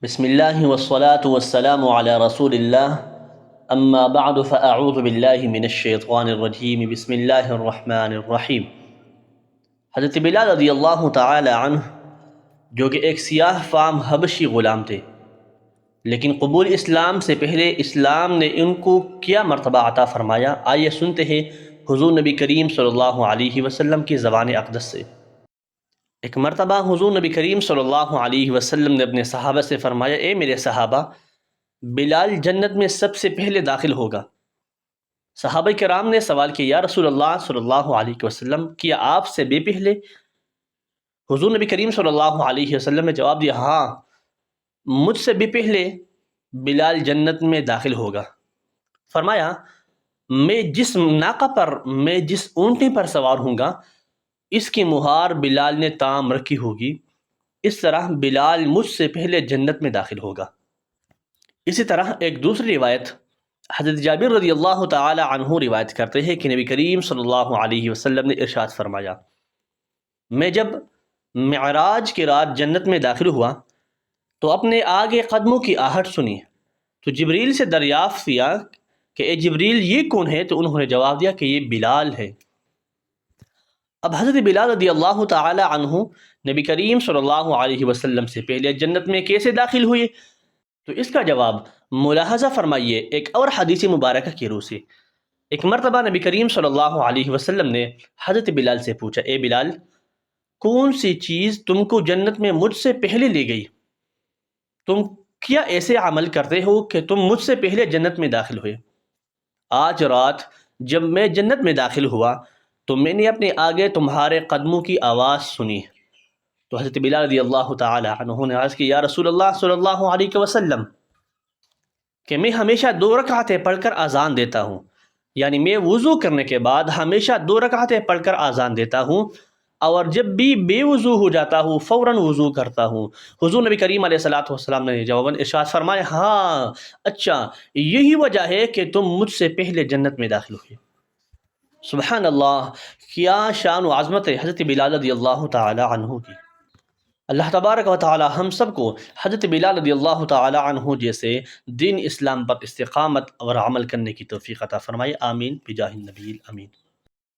بسم الله والصلاة والسلام على رسول الله أما بعد فأعوذ بالله من الشيطان الرجيم بسم الله الرحمن الرحیم۔ حضرت بلال رضی اللہ تعالی عنہ جو کہ ایک سیاہ فام حبشی غلام تھے، لیکن قبول اسلام سے پہلے اسلام نے ان کو کیا مرتبہ عطا فرمایا، آئیے سنتے ہیں حضور نبی کریم صلی اللہ علیہ وسلم کی زبان اقدس سے۔ ایک مرتبہ حضور نبی کریم صلی اللہ علیہ وسلم نے اپنے صحابہ سے فرمایا، اے میرے صحابہ، بلال جنت میں سب سے پہلے داخل ہوگا۔ صحابہ کرام نے سوال کیا، یا رسول اللہ صلی اللہ علیہ وسلم، کیا آپ سے بھی پہلے؟ حضور نبی کریم صلی اللہ علیہ وسلم نے جواب دیا، ہاں، مجھ سے بھی پہلے بلال جنت میں داخل ہوگا۔ فرمایا، میں جس اونٹنی پر سوار ہوں گا، اس کی مہار بلال نے تام رکھی ہوگی، اس طرح بلال مجھ سے پہلے جنت میں داخل ہوگا۔ اسی طرح ایک دوسری روایت حضرت جابر رضی اللہ تعالی عنہ روایت کرتے ہیں کہ نبی کریم صلی اللہ علیہ وسلم نے ارشاد فرمایا، میں جب معراج کی رات جنت میں داخل ہوا تو اپنے آگے قدموں کی آہٹ سنی، تو جبریل سے دریافت کیا کہ اے جبریل، یہ کون ہے؟ تو انہوں نے جواب دیا کہ یہ بلال ہے۔ اب حضرت بلال رضی اللہ تعالی عنہ نبی کریم صلی اللہ علیہ وسلم سے پہلے جنت میں کیسے داخل ہوئے؟ تو اس کا جواب ملاحظہ فرمائیے ایک اور حدیث مبارکہ کی روح سے۔ ایک مرتبہ نبی کریم صلی اللہ علیہ وسلم نے حضرت بلال سے پوچھا، اے بلال، کون سی چیز تم کو جنت میں مجھ سے پہلے لے گئی؟ تم کیا ایسے عمل کرتے ہو کہ تم مجھ سے پہلے جنت میں داخل ہوئے؟ آج رات جب میں جنت میں داخل ہوا تو میں نے اپنے آگے تمہارے قدموں کی آواز سنی۔ تو حضرت بلال رضی اللہ تعالی عنہ نے عرض کی، یا رسول اللہ صلی اللہ علیہ وسلم، کہ میں ہمیشہ 2 رکعتیں پڑھ کر اذان دیتا ہوں، یعنی میں وضو کرنے کے بعد ہمیشہ 2 رکعتیں پڑھ کر اذان دیتا ہوں، اور جب بھی بے وضو ہو جاتا ہوں فوراً وضو کرتا ہوں۔ حضور نبی کریم علیہ الصلوۃ والسلام نے جواباً ارشاد فرمایا، ہاں، اچھا، یہی وجہ ہے کہ تم مجھ سے پہلے جنت میں داخل ہوئے۔ سبحان اللہ، کیا شان و عظمت ہے حضرت بلال رضی اللہ تعالی عنہ کی۔ اللہ تبارک و تعالی ہم سب کو حضرت بلال رضی اللہ تعالی عنہ جیسے دین اسلام پر استقامت اور عمل کرنے کی توفیق عطا فرمائے، آمین بجاہ النبی الامین۔